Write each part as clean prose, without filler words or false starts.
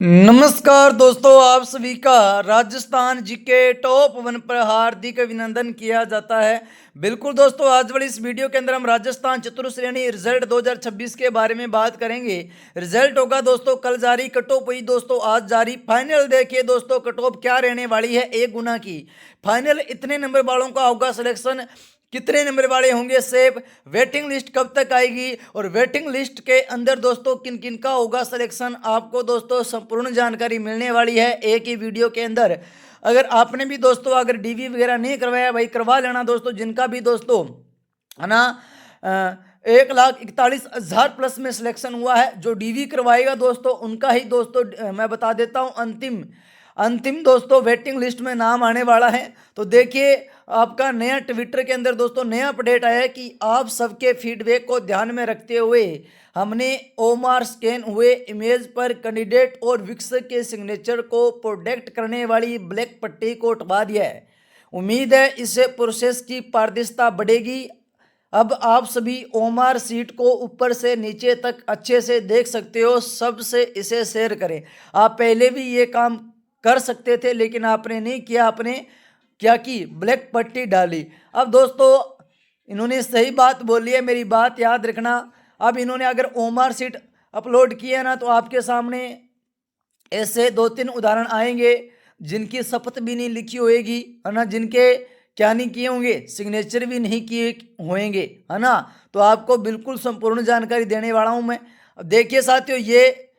नमस्कार दोस्तों, आप सभी का राजस्थान जीके टॉप 1 पर हार्दिक अभिनंदन किया जाता है। बिल्कुल दोस्तों, आज वाली इस वीडियो के अंदर हम राजस्थान चतुर्श्रेणी रिजल्ट 2026 के बारे में बात करेंगे। रिजल्ट होगा दोस्तों कल जारी, कट ऑफ हुई दोस्तों आज जारी। फाइनल देखिए दोस्तों कट ऑफ क्या रहने वाली है, 1 गुना की। फाइनल इतने नंबर वालों का होगा सिलेक्शन, कितने नंबर वाले होंगे सेफ, वेटिंग लिस्ट कब तक आएगी और वेटिंग लिस्ट के अंदर दोस्तों किन किन का होगा सिलेक्शन, आपको दोस्तों संपूर्ण जानकारी मिलने वाली है एक ही वीडियो के अंदर। अगर आपने भी दोस्तों अगर डीवी वगैरह नहीं करवाया भाई करवा लेना दोस्तों, जिनका भी दोस्तों है ना 1,41,000 प्लस में सिलेक्शन हुआ है। जो डीवी करवाएगा दोस्तों उनका ही दोस्तों मैं बता देता हूँ अंतिम अंतिम दोस्तों वेटिंग लिस्ट में नाम आने वाला है। तो देखिए आपका नया ट्विटर के अंदर दोस्तों नया अपडेट आया है कि आप सबके फीडबैक को ध्यान में रखते हुए हमने ओमार स्कैन हुए इमेज पर कैंडिडेट और विक्स के सिग्नेचर को प्रोटेक्ट करने वाली ब्लैक पट्टी को हटा दिया है। उम्मीद है इससे प्रोसेस की पारदर्शिता बढ़ेगी। अब आप सभी ओमार सीट को ऊपर से नीचे तक अच्छे से देख सकते हो। सबसे इसे शेयर करें। आप पहले भी ये काम कर सकते थे लेकिन आपने नहीं किया, आपने क्या की ब्लैक पट्टी डाली। अब दोस्तों इन्होंने सही बात बोली है, मेरी बात याद रखना। अब इन्होंने अगर ओमार सीट अपलोड किया ना तो आपके सामने ऐसे 2-3 उदाहरण आएंगे जिनकी शपथ भी नहीं लिखी होएगी है ना, जिनके क्या नहीं किए होंगे, सिग्नेचर भी नहीं किए होंगे है ना। तो आपको बिल्कुल संपूर्ण जानकारी देने वाला हूं मैं। अब देखिए साथियों, ये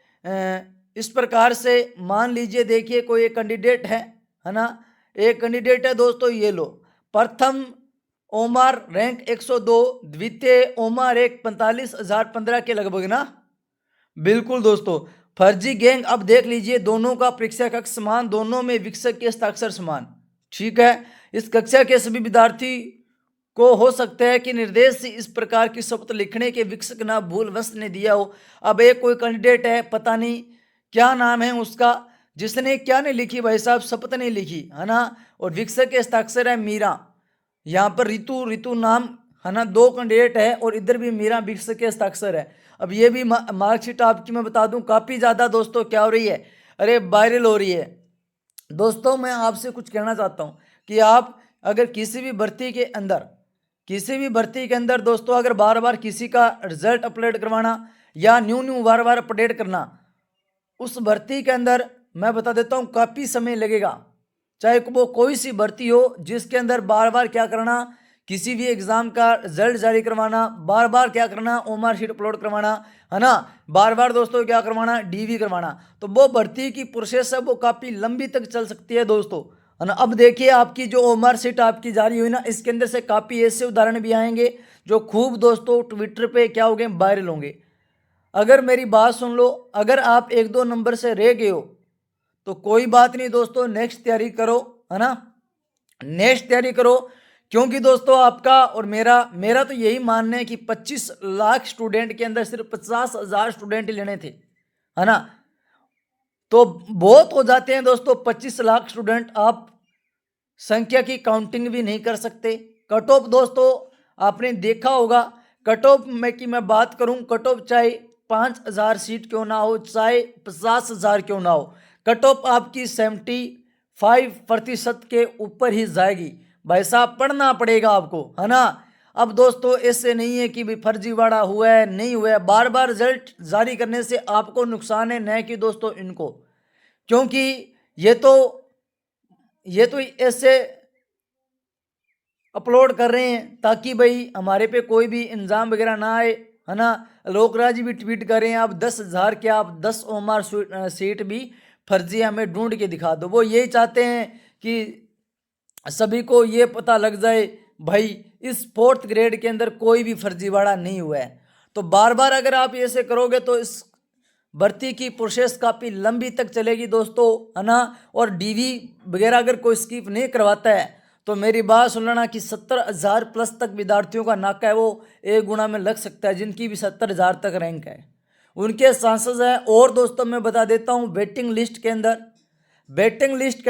इस प्रकार से मान लीजिए, देखिए कोई एक कैंडिडेट है ना, एक कैंडिडेट है दोस्तों, ये लो। प्रथम ओमार रैंक 102, द्वितीय ओमार रैंक 45,015 के लगभग ना। बिल्कुल दोस्तों, फर्जी गैंग। अब देख लीजिए दोनों का परीक्षा कक्ष समान, दोनों में विक्षक के हस्ताक्षर समान। ठीक है, इस कक्षा के सभी विद्यार्थी को हो सकता है कि निर्देश से इस प्रकार की शपथ लिखने के विक्षक ना भूलवश ने दिया हो। अब एक कोई कैंडिडेट है, पता नहीं क्या नाम है उसका, जिसने क्या नहीं लिखी भाई साहब, शपथ नहीं लिखी है ना, और विक्षक के हस्ताक्षर है मीरा। यहाँ पर ऋतु नाम है ना, 2 कैंडिडेट है और इधर भी मीरा विक्षक के हस्ताक्षर है। अब ये भी मार्कशीट आपकी मैं बता दूं काफ़ी ज़्यादा दोस्तों क्या हो रही है, अरे वायरल हो रही है। दोस्तों मैं आपसे कुछ कहना चाहता हूँ कि आप अगर किसी भी भर्ती के अंदर दोस्तों अगर बार बार किसी का रिजल्ट अपलोड करवाना या न्यू बार बार अपडेट करना, उस भर्ती के अंदर मैं बता देता हूँ काफ़ी समय लगेगा। चाहे वो कोई सी भर्ती हो जिसके अंदर बार बार क्या करना, किसी भी एग्जाम का रिजल्ट जारी करवाना, बार बार क्या करना, ओमार शीट अपलोड करवाना है ना, बार बार दोस्तों क्या करवाना, डीवी करवाना। तो वो भर्ती की प्रोसेस है वो काफ़ी लंबी तक चल सकती है दोस्तों है ना। अब देखिए आपकी जो ओमार शीट आपकी जारी हुई ना, इसके अंदर से काफ़ी ऐसे उदाहरण भी आएंगे जो खूब दोस्तों ट्विटर पे क्या होंगे, वायरल होंगे। अगर मेरी बात सुन लो, अगर आप 1-2 नंबर से रह गए हो तो कोई बात नहीं दोस्तों, नेक्स्ट तैयारी करो है ना, नेक्स्ट तैयारी करो। क्योंकि दोस्तों आपका और मेरा तो यही मानना है कि 25 लाख स्टूडेंट के अंदर सिर्फ 50,000 स्टूडेंट लेने थे है ना, तो बहुत हो जाते हैं दोस्तों 25 लाख स्टूडेंट। आप संख्या की काउंटिंग भी नहीं कर सकते। कट ऑफ दोस्तों आपने देखा होगा, कट ऑफ में की मैं बात करूं, कट ऑफ चाहे 5,000 सीट क्यों ना हो, चाहे 50,000 क्यों ना हो, कट ऑफ आपकी 75% के ऊपर ही जाएगी। भाई साहब पढ़ना पड़ेगा आपको है ना। अब दोस्तों ऐसे नहीं है कि भाई फर्जीवाड़ा हुआ है नहीं हुआ है, बार बार रिजल्ट जारी करने से आपको नुकसान है, न कि दोस्तों इनको। क्योंकि ये तो ऐसे अपलोड कर रहे हैं ताकि भाई हमारे पे कोई भी इंजाम वगैरह ना आए है ना। लोकराज भी ट्वीट कर रहे हैं आप 10,000 के आप 10 ओमार सीट भी फर्जी हमें ढूंढ के दिखा दो। वो यही चाहते हैं कि सभी को ये पता लग जाए भाई इस 4th ग्रेड के अंदर कोई भी फर्जीवाड़ा नहीं हुआ है। तो बार बार अगर आप ऐसे करोगे तो इस भर्ती की प्रोसेस काफ़ी लंबी तक चलेगी दोस्तों है ना। और डीवी वगैरह अगर कोई स्किप नहीं करवाता है तो मेरी बात सुन लेना कि 70,000 प्लस तक विद्यार्थियों का नाका है वो 1 गुना में लग सकता है, जिनकी भी 70,000 तक रैंक है उनके चांसेस हैं। और दोस्तों मैं बता देता हूँ वेटिंग लिस्ट के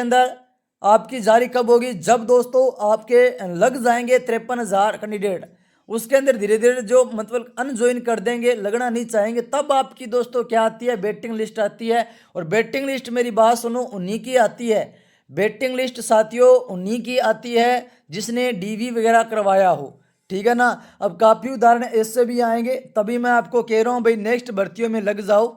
अंदर आपकी जारी कब होगी, जब दोस्तों आपके लग जाएंगे 53,000 कैंडिडेट, उसके अंदर धीरे धीरे जो मतलब अनजॉइन कर देंगे, लगना नहीं चाहेंगे, तब आपकी दोस्तों क्या आती है, वेटिंग लिस्ट आती है। और वेटिंग लिस्ट मेरी बात सुनो उन्हीं की आती है, वेटिंग लिस्ट साथियों उन्हीं की आती है जिसने डीवी वगैरह करवाया हो, ठीक है ना। अब काफ़ी उदाहरण इससे भी आएंगे, तभी मैं आपको कह रहा हूँ भाई नेक्स्ट भर्तियों में लग जाओ,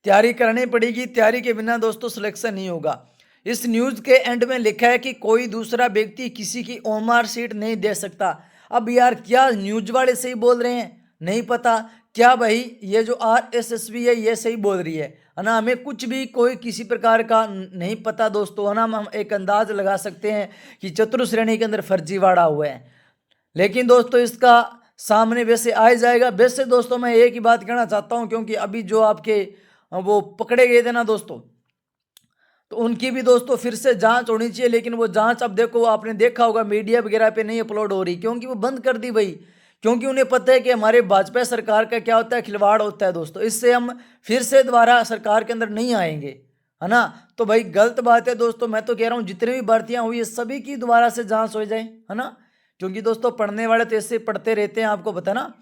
तैयारी करनी पड़ेगी, तैयारी के बिना दोस्तों सिलेक्शन नहीं होगा। इस न्यूज़ के एंड में लिखा है कि कोई दूसरा व्यक्ति किसी की ओएमआर सीट नहीं दे सकता। अब यार क्या न्यूज वाले सही बोल रहे हैं, नहीं पता क्या भाई ये जो RSSB है ये सही बोल रही है ना। हमें कुछ भी कोई किसी प्रकार का नहीं पता दोस्तों, है ना। हम एक अंदाज लगा सकते हैं कि चतुर्थ श्रेणी के अंदर फर्जीवाड़ा हुआ है, लेकिन दोस्तों इसका सामने वैसे आ जाएगा। वैसे दोस्तों मैं एक ही बात कहना चाहता हूं, क्योंकि अभी जो आपके वो पकड़े गए थे ना दोस्तों, तो उनकी भी दोस्तों फिर से जांच होनी चाहिए। लेकिन वो जांच अब देखो आपने देखा होगा मीडिया वगैरह पे नहीं अपलोड हो रही, क्योंकि वो बंद कर दी भाई, क्योंकि उन्हें पता है कि हमारे भाजपा सरकार का क्या होता है, खिलवाड़ होता है दोस्तों। इससे हम फिर से दोबारा सरकार के अंदर नहीं आएंगे, है ना। तो भाई गलत बात है दोस्तों, मैं तो कह रहा हूँ जितनी भी भर्तियाँ हुई है सभी की दोबारा से जाँच हो जाए, है ना। क्योंकि दोस्तों पढ़ने वाले तो ऐसे पढ़ते रहते हैं, आपको पता ना,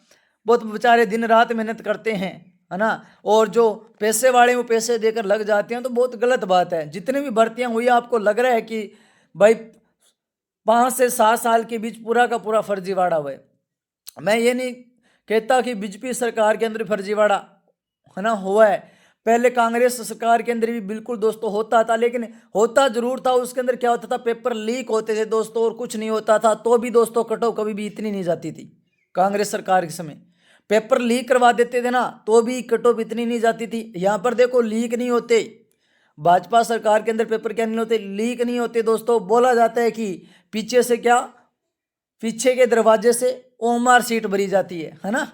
बहुत बेचारे दिन रात मेहनत करते हैं, है ना। और जो पैसे वाले वो पैसे देकर लग जाते हैं, तो बहुत गलत बात है। जितनी भी भर्तियां हुई आपको लग रहा है कि भाई 5 से 7 साल के बीच पूरा का पूरा फर्जीवाड़ा हुआ है। मैं ये नहीं कहता कि बीजेपी सरकार के अंदर फर्जीवाड़ा, है ना, हुआ है। पहले कांग्रेस सरकार के अंदर भी बिल्कुल दोस्तों होता था, लेकिन होता जरूर था। उसके अंदर क्या होता था, पेपर लीक होते थे दोस्तों, और कुछ नहीं होता था। तो भी दोस्तों कट ऑफ कभी भी इतनी नहीं जाती थी। कांग्रेस सरकार के समय पेपर लीक करवा देते थे ना, तो भी कट ऑफ इतनी नहीं जाती थी। यहाँ पर देखो लीक नहीं होते, भाजपा सरकार के अंदर पेपर क्या नहीं होते, लीक नहीं होते दोस्तों। बोला जाता है कि पीछे से क्या, पीछे के दरवाजे से ओएमआर सीट भरी जाती है ना।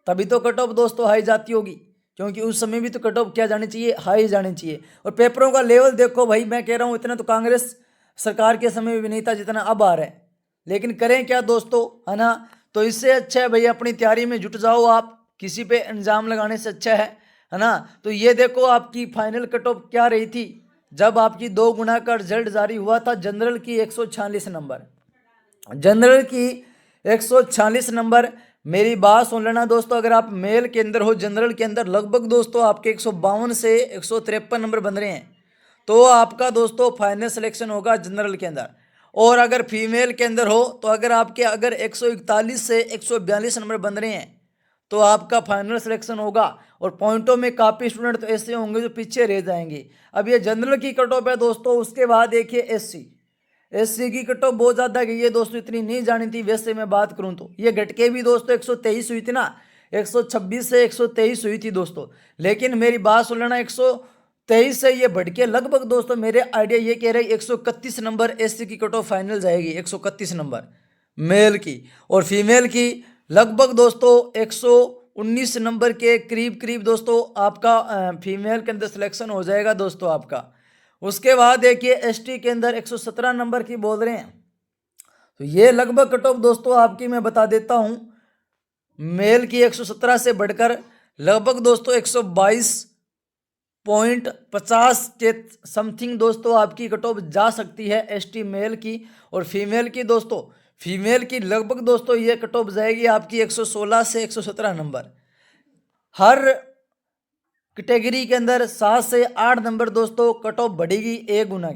तभी तो कट ऑफ दोस्तों हाई जाती होगी, क्योंकि उस समय भी तो कट ऑफ क्या जानी चाहिए, हाई जानी चाहिए। और पेपरों का लेवल देखो भाई, मैं कह रहा हूँ इतना तो कांग्रेस सरकार के समय भी नहीं था जितना अब आ रहा है। लेकिन करें क्या दोस्तों, है ना। तो इससे अच्छा है भाई अपनी तैयारी में जुट जाओ, आप किसी पे इल्ज़ाम लगाने से अच्छा है ना। तो ये देखो आपकी फाइनल कट ऑफ क्या रही थी, जब आपकी 2 गुना का रिजल्ट जारी हुआ था। जनरल की 146 नंबर, जनरल की 146 नंबर। मेरी बात सुन लेना दोस्तों, अगर आप मेल के अंदर हो जनरल के अंदर, लगभग दोस्तों आपके 152 से 153 नंबर बन रहे हैं, तो आपका दोस्तों फाइनल सिलेक्शन होगा जनरल के अंदर। और अगर फीमेल के अंदर हो तो अगर आपके 141 से 142 नंबर बन रहे हैं, तो आपका फाइनल सिलेक्शन होगा। और पॉइंटों में काफ़ी स्टूडेंट तो ऐसे होंगे जो पीछे रह जाएंगे। अब ये जनरल की कट ऑफ है दोस्तों। उसके बाद देखिए एससी की कट ऑफ बहुत ज़्यादा गई है दोस्तों, इतनी नहीं जानी थी। वैसे मैं बात करूं तो ये घट के भी दोस्तों 123 हुई थी ना, 126 से 123 हुई थी दोस्तों। लेकिन मेरी बात सुन लेना, 123 से ये बढ़ के लगभग दोस्तों मेरे आइडिया ये कह रहे 131 नंबर एससी की कट ऑफ फाइनल जाएगी, 131 नंबर मेल की। और फीमेल की लगभग दोस्तों 119 नंबर के करीब दोस्तों आपका फीमेल के अंदर सिलेक्शन हो जाएगा दोस्तों आपका। उसके बाद देखिए एसटी के अंदर 117 नंबर की बोल रहे हैं, तो ये लगभग कट ऑफ दोस्तों आपकी मैं बता देता हूं। मेल की 117 से बढ़कर लगभग दोस्तों 122.50 के समथिंग दोस्तों आपकी कट ऑफ जा सकती है एसटी मेल की। और फीमेल की दोस्तों, फीमेल की लगभग दोस्तों ये कट ऑफ जाएगी आपकी 116 से 117 नंबर। हर कैटेगरी के अंदर 7 से 8 नंबर दोस्तों कट ऑफ बढ़ेगी, एक गुना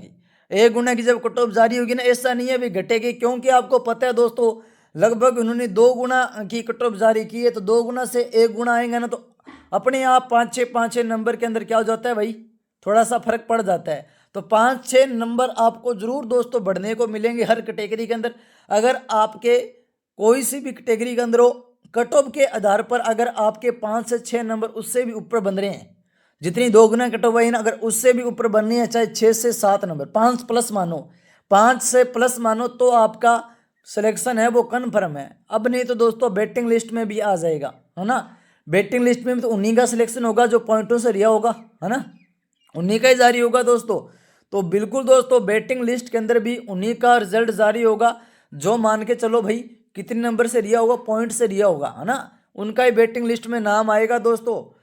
की जब कट ऑफ जारी होगी ना, ऐसा नहीं है भी घटेगी, क्योंकि आपको पता है दोस्तों लगभग उन्होंने 2 गुना की कट ऑफ जारी की है। तो 2 गुना से 1 गुना आएगा ना, तो अपने आप 5-6 नंबर के अंदर क्या हो जाता है भाई, थोड़ा सा फर्क पड़ जाता है। तो 5-6 नंबर आपको जरूर दोस्तों बढ़ने को मिलेंगे हर कैटेगरी के अंदर। अगर आपके कोई सी भी कैटेगरी के अंदर हो, कट ऑफ के आधार पर अगर आपके 5 से 6 नंबर उससे भी ऊपर बन रहे हैं, जितनी 2 गुना कट ऑफ है ना, अगर उससे भी ऊपर बननी है, चाहे 6 से 7 नंबर, 5 प्लस मानो, 5 से प्लस मानो, तो आपका सिलेक्शन है वो कन्फर्म है। अब नहीं तो दोस्तों बेटिंग लिस्ट में भी आ जाएगा, है ना। बेटिंग लिस्ट में भी तो उन्हीं का सिलेक्शन होगा जो पॉइंटों से रिया होगा, है ना, उन्हीं का ही जारी होगा दोस्तों। तो बिल्कुल दोस्तों बेटिंग लिस्ट के अंदर भी उन्हीं का रिजल्ट जारी होगा, जो मान के चलो भाई कितने नंबर से रिया होगा, पॉइंट से रिया होगा, है ना, उनका ही बेटिंग लिस्ट में नाम आएगा दोस्तों।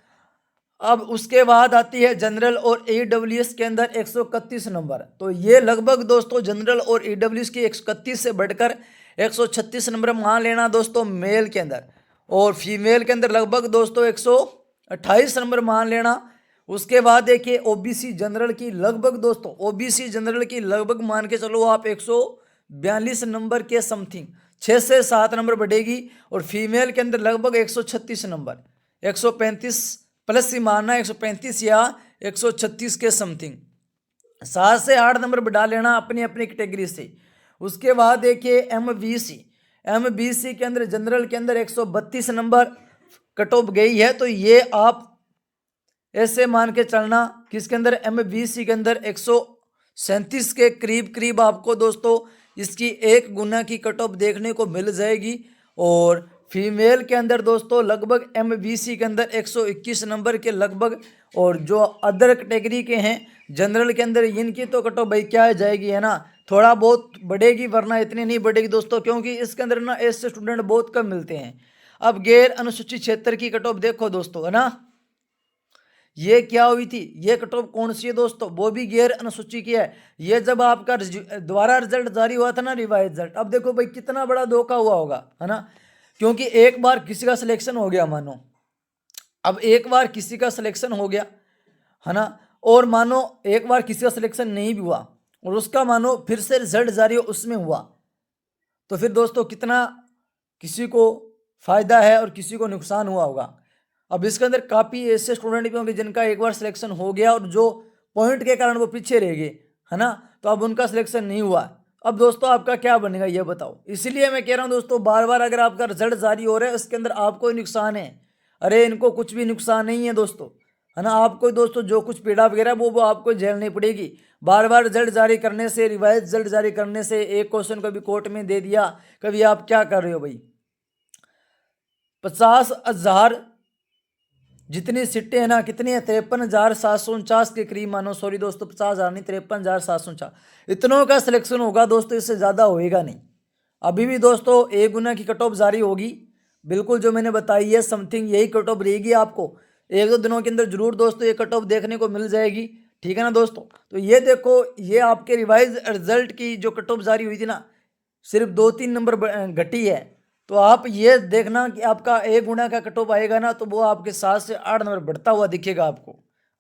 अब उसके बाद आती है जनरल और ईडब्ल्यूएस के अंदर 131 नंबर। तो ये लगभग दोस्तों जनरल और ईडब्ल्यूएस की 131 से बढ़कर 136 नंबर मान लेना दोस्तों मेल के अंदर, और फीमेल के अंदर लगभग दोस्तों 128 नंबर मान लेना। उसके बाद देखिए ओबीसी जनरल की लगभग दोस्तों, ओबीसी जनरल की लगभग मान के चलो आप 142 नंबर के समथिंग, 6 से 7 नंबर बढ़ेगी। और फीमेल के अंदर लगभग 136 नंबर, 135 प्लस ही मानना, 135 या 136 के समथिंग, 7 से 8 नंबर बढ़ा लेना अपनी अपनी कैटेगरी से। उसके बाद देखिए एमबीसी के अंदर जनरल के अंदर 132 नंबर कट ऑफ गई है, तो ये आप ऐसे मान के चलना किसके अंदर, एमबीसी के अंदर 137 के करीब करीब आपको दोस्तों इसकी 1 गुना की कट ऑफ देखने को मिल जाएगी। और फीमेल के अंदर दोस्तों लगभग एमबीसी के अंदर 121 नंबर के लगभग, और जो अदर कैटेगरी के हैं जनरल के अंदर इनकी तो कट ऑफ भाई क्या जाएगी, है ना, थोड़ा बहुत बढ़ेगी, वरना इतनी नहीं बढ़ेगी दोस्तों, क्योंकि इसके अंदर ना ऐसे स्टूडेंट बहुत कम मिलते हैं। अब गैर अनुसूचित क्षेत्र की कट ऑफ देखो दोस्तों, है ना, ये क्या हुई थी, ये कट ऑफ कौन सी है दोस्तों, वो भी गैर अनुसूची की है। ये जब आपका दोबारा रिजल्ट जारी हुआ था ना, रिवाइज रिजल्ट, अब देखो भाई कितना बड़ा धोखा हुआ होगा, है ना, क्योंकि एक बार किसी का सिलेक्शन हो गया मानो, अब एक बार किसी का सिलेक्शन हो गया, है ना, और मानो एक बार किसी का सिलेक्शन नहीं भी हुआ और उसका मानो फिर से रिजल्ट जारी हो उसमें हुआ, तो फिर दोस्तों कितना किसी को फायदा है और किसी को नुकसान हुआ होगा। अब इसके अंदर काफ़ी ऐसे स्टूडेंट भी होंगे जिनका एक बार सिलेक्शन हो गया और जो पॉइंट के कारण वो पीछे रह गए, है ना, तो अब उनका सिलेक्शन नहीं हुआ। अब दोस्तों आपका क्या बनेगा ये बताओ। इसलिए मैं कह रहा हूँ दोस्तों, बार बार अगर आपका रिजल्ट जारी हो रहा है इसके अंदर आपको ही नुकसान है। अरे इनको कुछ भी नुकसान नहीं है दोस्तों, है ना, आपको दोस्तों जो कुछ पीड़ा वगैरह वो आपको झेलनी पड़ेगी। बार बार रिजल्ट जारी करने से, रिवाइज रिजल्ट जारी करने से, एक क्वेश्चन कभी कोर्ट में दे दिया, कभी आप क्या कर रहे हो भाई, 50,000 जितनी सीटें हैं ना, कितनी है, 53,749 के करीब मानो, सॉरी दोस्तों 50,000 नहीं, 53,749, इतनों का सिलेक्शन होगा दोस्तों, इससे ज़्यादा होएगा नहीं। अभी भी दोस्तों 1 गुना की कट ऑफ जारी होगी, बिल्कुल जो मैंने बताई है समथिंग यही कट ऑफ रहेगी। आपको 1-2 दिनों के अंदर जरूर दोस्तों ये कट ऑफ देखने को मिल जाएगी, ठीक है ना दोस्तों। तो ये देखो, ये आपके रिवाइज रिजल्ट की जो कट ऑफ जारी हुई थी ना, सिर्फ 2-3 नंबर घटी है, तो आप ये देखना कि आपका 1 गुना का कट ऑफ आएगा ना, तो वो आपके 7 से 8 नंबर बढ़ता हुआ दिखेगा आपको,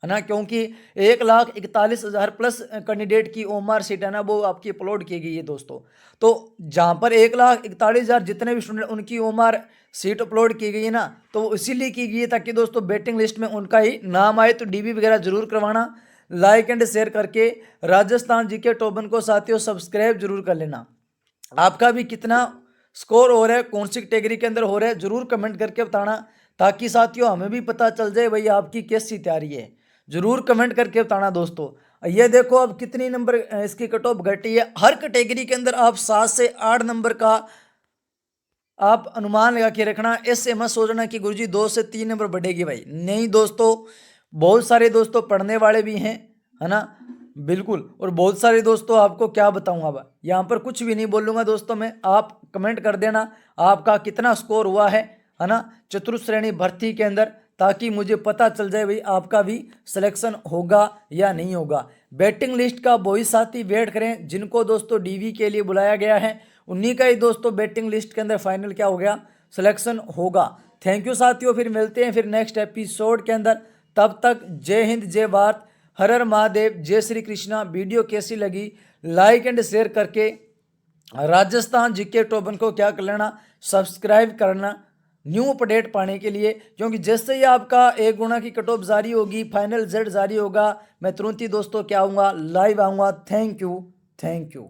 है ना, क्योंकि 1,41,000 प्लस कैंडिडेट की ओएमआर सीट है ना, वो आपकी अपलोड की गई है दोस्तों। तो जहाँ पर 1,41,000 जितने भी स्टूडेंट उनकी ओएमआर सीट अपलोड की गई है ना, तो वो इसीलिए की गई है ताकि दोस्तों वेटिंग लिस्ट में उनका ही नाम आए। तो डीबी वगैरह जरूर करवाना, लाइक एंड शेयर करके राजस्थान जीके टॉपन को साथियों सब्सक्राइब जरूर कर लेना। आपका भी कितना स्कोर हो रहा है, कौन सी कैटेगरी के अंदर हो रहा है, जरूर कमेंट करके बताना, ताकि साथियों हमें भी पता चल जाए भाई आपकी कैसी तैयारी है। जरूर कमेंट करके बताना दोस्तों। ये देखो अब कितनी नंबर इसकी कट ऑफ घटी है। हर कैटेगरी के अंदर आप 7 से 8 नंबर का आप अनुमान लगा के रखना। ऐसे मत सोचना कि गुरुजी 2 से 3 नंबर बढ़ेगी भाई, नहीं दोस्तों। बहुत सारे दोस्तों पढ़ने वाले भी हैं, है ना, बिल्कुल। और बहुत सारे दोस्तों आपको क्या बताऊंगा, अब यहाँ पर कुछ भी नहीं बोलूँगा दोस्तों मैं, आप कमेंट कर देना आपका कितना स्कोर हुआ है ना, चतुर्थ श्रेणी भर्ती के अंदर, ताकि मुझे पता चल जाए भाई आपका भी सिलेक्शन होगा या नहीं होगा। वेटिंग लिस्ट का वही साथी वेट करें जिनको दोस्तों डीवी के लिए बुलाया गया है, उन्हीं का ही दोस्तों वेटिंग लिस्ट के अंदर फाइनल क्या हो गया, सिलेक्शन होगा। थैंक यू साथियों, फिर मिलते हैं फिर नेक्स्ट एपिसोड के अंदर। तब तक जय हिंद, जय भारत, हर हर महादेव, जय श्री कृष्णा। वीडियो कैसी लगी लाइक एंड शेयर करके राजस्थान जीके टॉपन को क्या कर लेना, सब्सक्राइब करना न्यू अपडेट पाने के लिए, क्योंकि जैसे ही आपका 1 गुना की कट ऑफ जारी होगी, फाइनल रिजल्ट जारी होगा, मैं तुरंत ही दोस्तों क्या आऊँगा, लाइव आऊँगा। Thank you.